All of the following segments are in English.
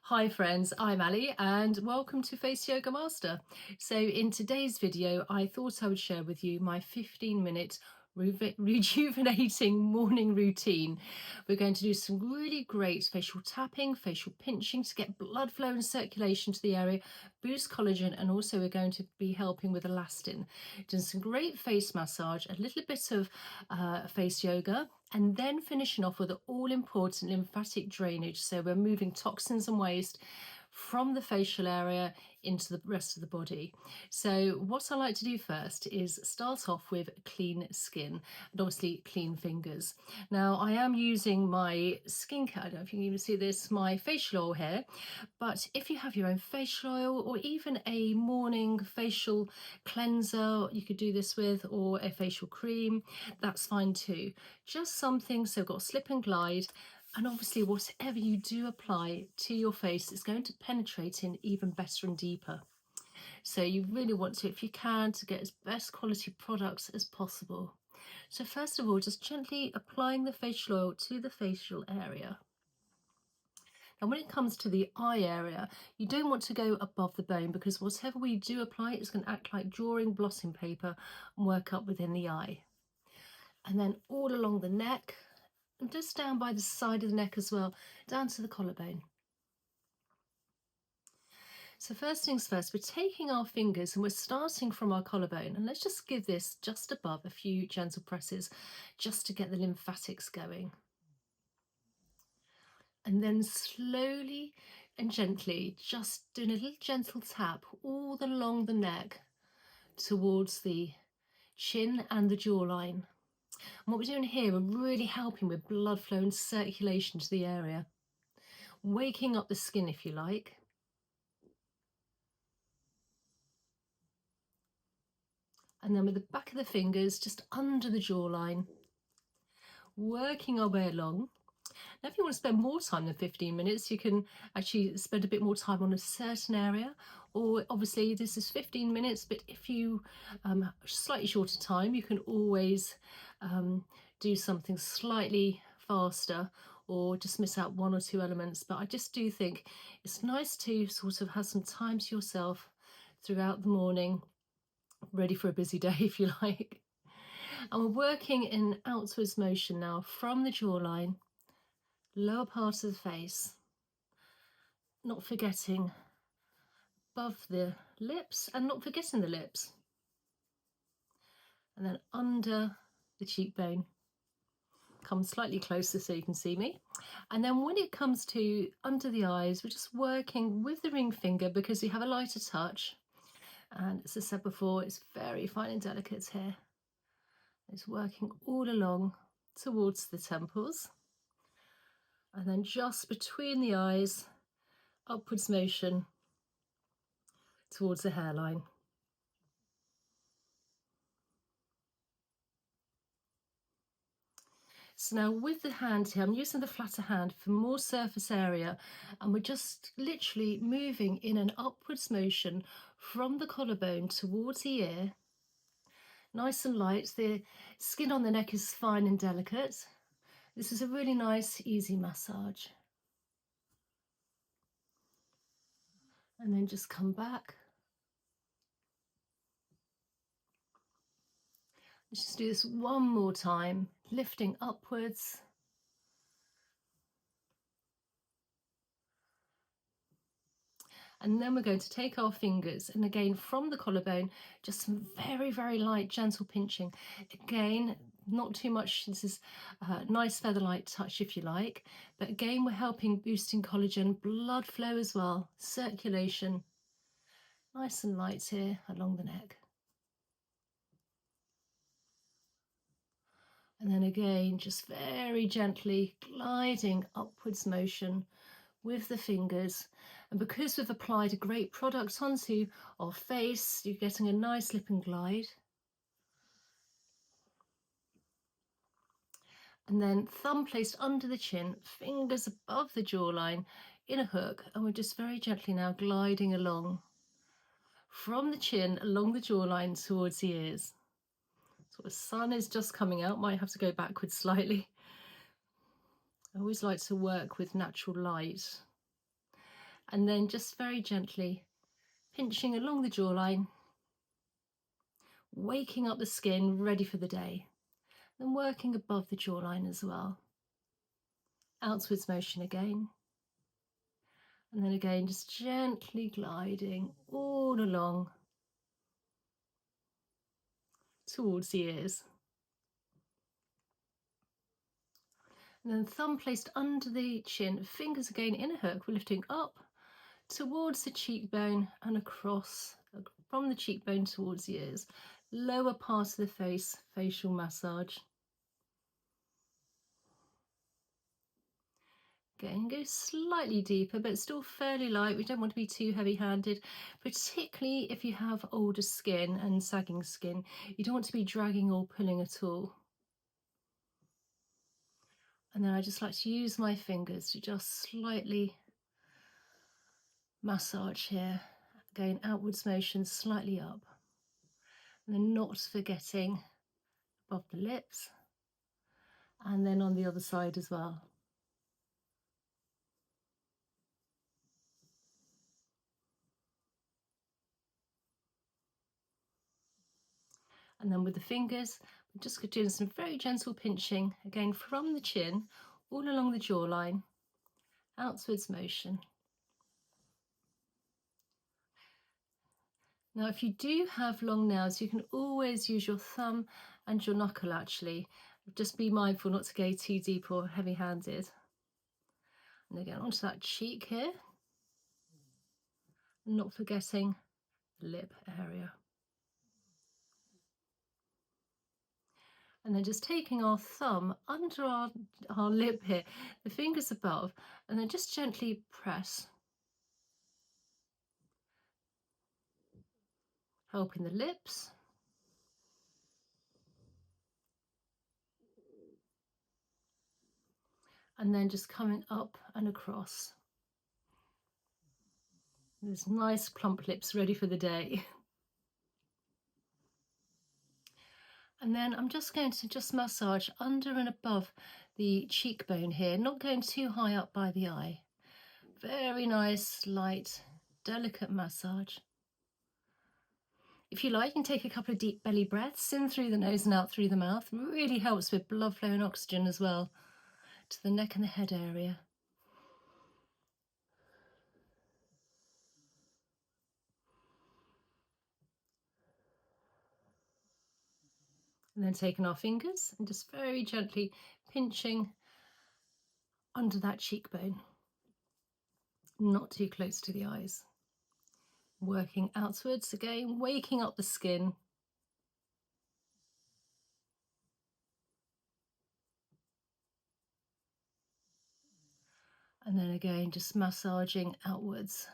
Hi friends, I'm Ali and welcome to Face Yoga Master. So in today's video, I thought I would share with you my 15-minute rejuvenating morning routine. We're going to do some really great facial tapping, facial pinching to get blood flow and circulation to the area, boost collagen, and also we're going to be helping with elastin. Doing some great face massage, a little bit of face yoga, and then finishing off with an all-important lymphatic drainage. So we're moving toxins and waste from the facial area into the rest of the body. So what I like to do first is start off with clean skin and obviously clean fingers. Now I am using my skincare, I don't know if you can even see this, my facial oil here, but if you have your own facial oil or even a morning facial cleanser you could do this with, or a facial cream, that's fine too. Just something so got slip and glide. And obviously whatever you do apply to your face is going to penetrate in even better and deeper. So you really want to, if you can, to get as best quality products as possible. So first of all, just gently applying the facial oil to the facial area. Now when it comes to the eye area, you don't want to go above the bone, because whatever we do apply, it's going to act like drawing blotting paper and work up within the eye. And then all along the neck, and just down by the side of the neck as well, down to the collarbone. So first things first, we're taking our fingers and we're starting from our collarbone, and let's just give this just above a few gentle presses just to get the lymphatics going. And then slowly and gently, just doing a little gentle tap all along the neck towards the chin and the jawline. And what we're doing here, we're really helping with blood flow and circulation to the area, waking up the skin if you like. And then with the back of the fingers just under the jawline, working our way along. Now if you want to spend more time than 15 minutes, you can actually spend a bit more time on a certain area, or obviously this is 15 minutes, but if you slightly shorter time, you can always do something slightly faster or just miss out one or two elements. But I just do think it's nice to sort of have some time to yourself throughout the morning, ready for a busy day if you like. And we're working in outwards motion now from the jawline, lower part of the face, not forgetting above the lips and not forgetting the lips, and then under the cheekbone. Come slightly closer so you can see me. And then when it comes to under the eyes, we're just working with the ring finger because we have a lighter touch. And as I said before, it's very fine and delicate here. It's working all along towards the temples. And then just between the eyes, upwards motion towards the hairline. So now with the hand here, I'm using the flatter hand for more surface area, and we're just literally moving in an upwards motion from the collarbone towards the ear. Nice and light. The skin on the neck is fine and delicate. This is a really nice, easy massage. And then just come back. Let's just do this one more time, lifting upwards. And then we're going to take our fingers, and again from the collarbone, just some very, very light, gentle pinching. Again, not too much. This is a nice feather-light touch if you like. But again, we're helping boosting collagen, blood flow as well, circulation. Nice and light here along the neck. And then again, just very gently gliding upwards motion with the fingers. And because we've applied a great product onto our face, you're getting a nice lip and glide. And then thumb placed under the chin, fingers above the jawline in a hook, and we're just very gently now gliding along from the chin along the jawline towards the ears. So the sun is just coming out, might have to go backwards slightly. I always like to work with natural light. And then just very gently pinching along the jawline, waking up the skin, ready for the day. Then working above the jawline as well. Outwards motion again. And then again, just gently gliding all along towards the ears. And then thumb placed under the chin, fingers again in a hook, we're lifting up towards the cheekbone and across from the cheekbone towards the ears. Lower part of the face, facial massage. Again, go slightly deeper, but still fairly light. We don't want to be too heavy-handed, particularly if you have older skin and sagging skin. You don't want to be dragging or pulling at all. And then I just like to use my fingers to just slightly massage here, going outwards motion slightly up. And then not forgetting above the lips, and then on the other side as well. And then with the fingers, we're just doing some very gentle pinching, again from the chin, all along the jawline, outwards motion. Now, if you do have long nails, you can always use your thumb and your knuckle actually. Just be mindful not to go too deep or heavy-handed. And again, onto that cheek here, not forgetting the lip area. And then just taking our thumb under our lip here, the fingers above, and then just gently press, helping the lips. And then just coming up and across. There's nice plump lips ready for the day. And then I'm just going to just massage under and above the cheekbone here, not going too high up by the eye. Very nice, light, delicate massage. If you like, you can take a couple of deep belly breaths in through the nose and out through the mouth. It really helps with blood flow and oxygen as well to the neck and the head area. And then taking our fingers and just very gently pinching under that cheekbone, not too close to the eyes. Working outwards again, waking up the skin. And then again, just massaging outwards.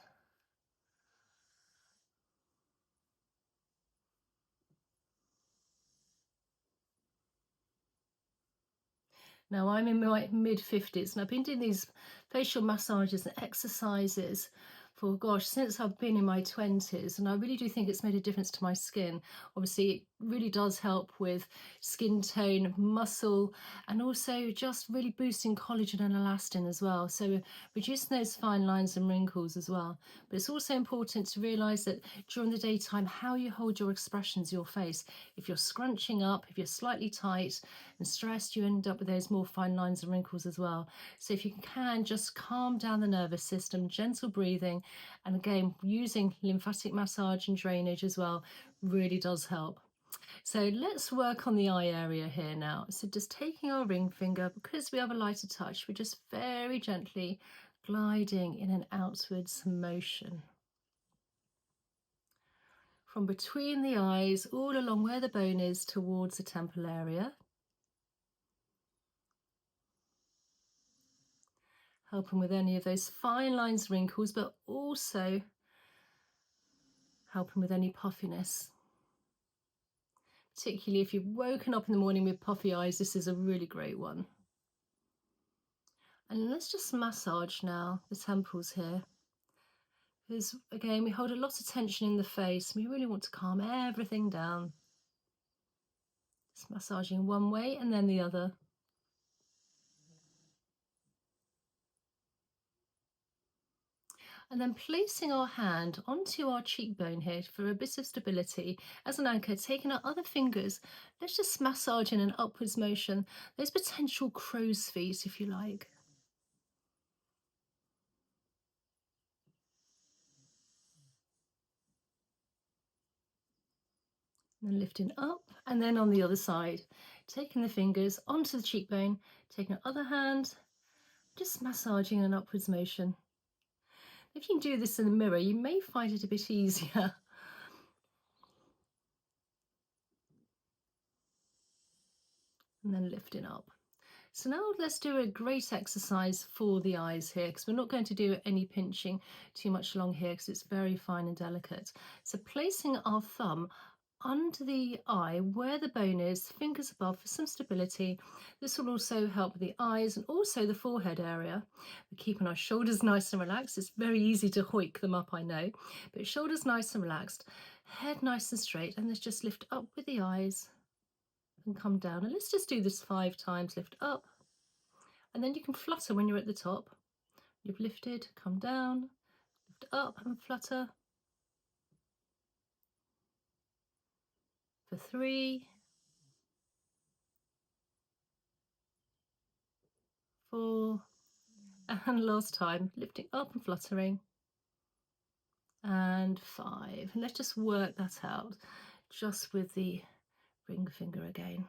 Now I'm in my mid-50s and I've been doing these facial massages and exercises for, gosh, since I've been in my 20s, and I really do think it's made a difference to my skin. Obviously, it really does help with skin tone, muscle, and also just really boosting collagen and elastin as well. So reducing those fine lines and wrinkles as well. But it's also important to realize that during the daytime, how you hold your expressions, your face. If you're scrunching up, if you're slightly tight and stressed, you end up with those more fine lines and wrinkles as well. So if you can, just calm down the nervous system, gentle breathing, and again, using lymphatic massage and drainage as well really does help. So let's work on the eye area here now. So just taking our ring finger, because we have a lighter touch, we're just very gently gliding in an outwards motion. From between the eyes, all along where the bone is towards the temple area. Helping with any of those fine lines, wrinkles, but also helping with any puffiness. Particularly if you've woken up in the morning with puffy eyes, this is a really great one. And let's just massage now the temples here. Because again, we hold a lot of tension in the face. We really want to calm everything down. Just massaging one way and then the other. And then placing our hand onto our cheekbone here for a bit of stability as an anchor, taking our other fingers, let's just massage in an upwards motion, those potential crow's feet, if you like. And then lifting up, and then on the other side, taking the fingers onto the cheekbone, taking our other hand, just massaging an upwards motion. If you can do this in the mirror, you may find it a bit easier. And then lifting up. So now let's do a great exercise for the eyes here, because we're not going to do any pinching too much along here because it's very fine and delicate. So placing our thumb under the eye where the bone is, fingers above for some stability. This will also help the eyes and also the forehead area. We're keeping our shoulders nice and relaxed. It's very easy to hoik them up, I know, but shoulders nice and relaxed, head nice and straight, and let's just lift up with the eyes and come down. And let's just do this 5 times. Lift up, and then you can flutter when you're at the top. You've lifted, come down, lift up and flutter for 3, 4, and last time, lifting up and fluttering, and 5. And let's just work that out just with the ring finger again.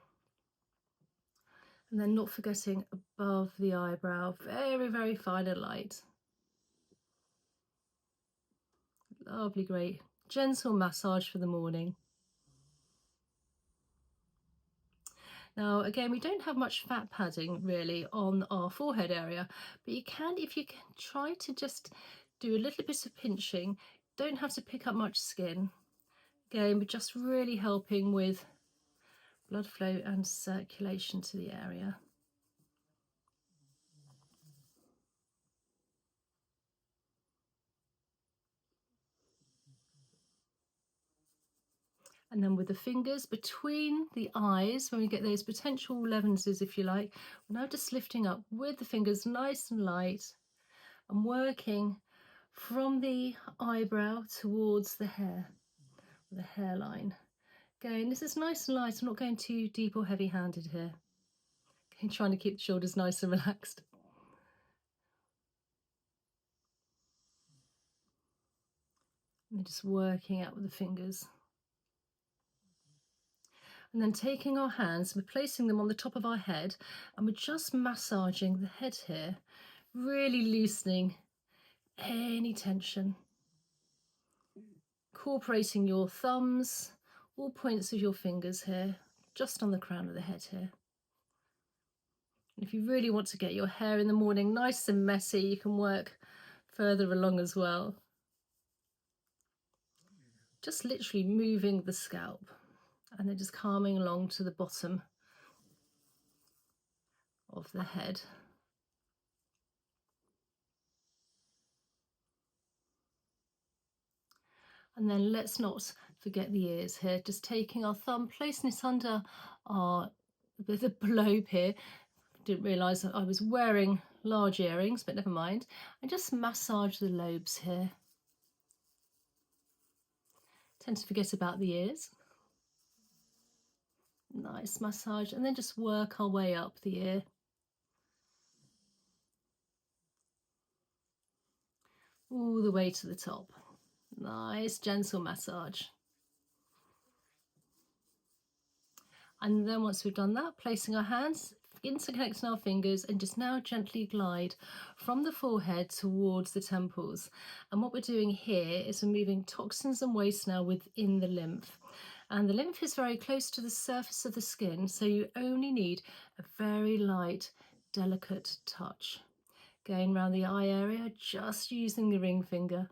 And then not forgetting above the eyebrow, very, very fine and light. Lovely, great. Gentle massage for the morning. Now, again, we don't have much fat padding really on our forehead area, but you can, if you can, try to just do a little bit of pinching. Don't have to pick up much skin. Again, but just really helping with blood flow and circulation to the area. And then with the fingers between the eyes, when we get those potential levenses, if you like, we're now just lifting up with the fingers nice and light and working from the eyebrow towards the hair, the hairline. Again, this is nice and light. I'm not going too deep or heavy-handed here. Okay, trying to keep the shoulders nice and relaxed. And just working out with the fingers. And then taking our hands, we're placing them on the top of our head, and we're just massaging the head here, really loosening any tension. Incorporating your thumbs, all points of your fingers here, just on the crown of the head here. And if you really want to get your hair in the morning nice and messy, you can work further along as well. Just literally moving the scalp and then just calming along to the bottom of the head. And then let's not forget the ears here, just taking our thumb, placing it under our the globe here. Didn't realise that I was wearing large earrings, but never mind. And just massage the lobes here. Tend to forget about the ears. Nice massage, and then just work our way up the ear. All the way to the top. Nice gentle massage. And then once we've done that, placing our hands, interconnecting our fingers, and just now gently glide from the forehead towards the temples. And what we're doing here is we're moving toxins and waste now within the lymph. And the lymph is very close to the surface of the skin, so you only need a very light, delicate touch. Going around the eye area, just using the ring finger.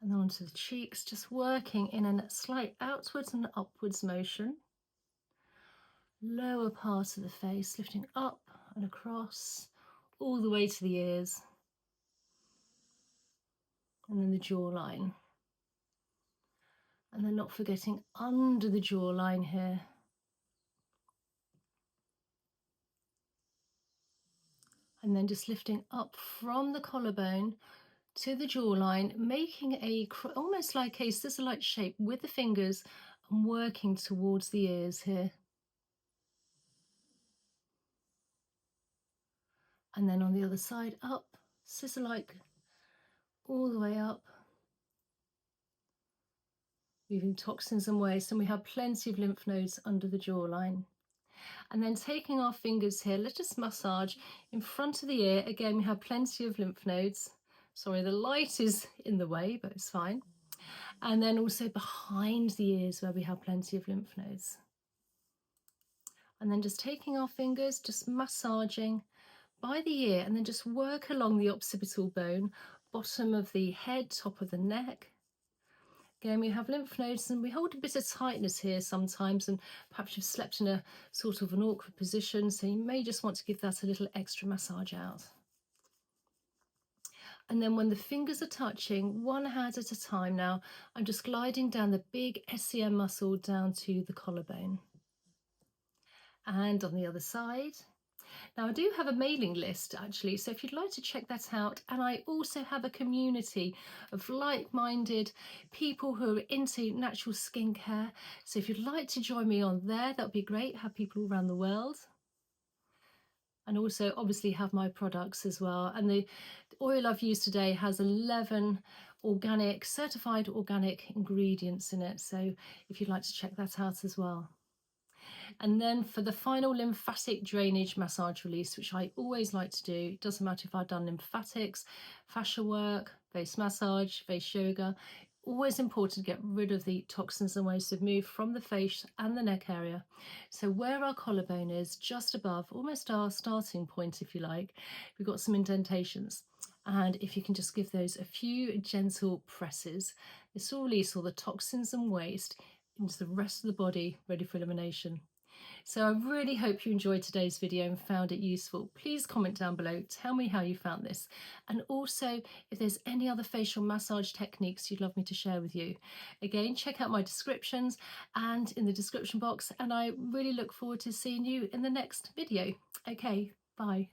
And then onto the cheeks, just working in a slight outwards and upwards motion. Lower part of the face, lifting up and across, all the way to the ears. And then the jawline. And then not forgetting under the jawline here. And then just lifting up from the collarbone to the jawline, making a almost like a scissor-like shape with the fingers and working towards the ears here. And then on the other side, up, scissor-like, all the way up, moving toxins and waste, and we have plenty of lymph nodes under the jawline. And then taking our fingers here, let's just massage in front of the ear. Again, we have plenty of lymph nodes. Sorry, the light is in the way, but it's fine. And then also behind the ears where we have plenty of lymph nodes. And then just taking our fingers, just massaging by the ear, and then just work along the occipital bone, bottom of the head, top of the neck. Again, we have lymph nodes and we hold a bit of tightness here sometimes, and perhaps you've slept in a sort of an awkward position, so you may just want to give that a little extra massage out. And then when the fingers are touching, one hand at a time now, I'm just gliding down the big SCM muscle down to the collarbone. And on the other side. Now I do have a mailing list actually, so if you'd like to check that out, and I also have a community of like-minded people who are into natural skincare, so if you'd like to join me on there, that would be great. I have people all around the world, and also obviously have my products as well. And the oil I've used today has 11 organic, certified organic ingredients in it, so if you'd like to check that out as well. And then for the final lymphatic drainage massage release, which I always like to do, it doesn't matter if I've done lymphatics, fascia work, face massage, face yoga, always important to get rid of the toxins and waste of move from the face and the neck area. So where our collarbone is, just above, almost our starting point if you like, we've got some indentations. And if you can just give those a few gentle presses, this will release all the toxins and waste into the rest of the body, ready for elimination. So I really hope you enjoyed today's video and found it useful. Please comment down below, tell me how you found this. And also if there's any other facial massage techniques you'd love me to share with you. Again, check out my descriptions and in the description box, and I really look forward to seeing you in the next video. Okay, bye.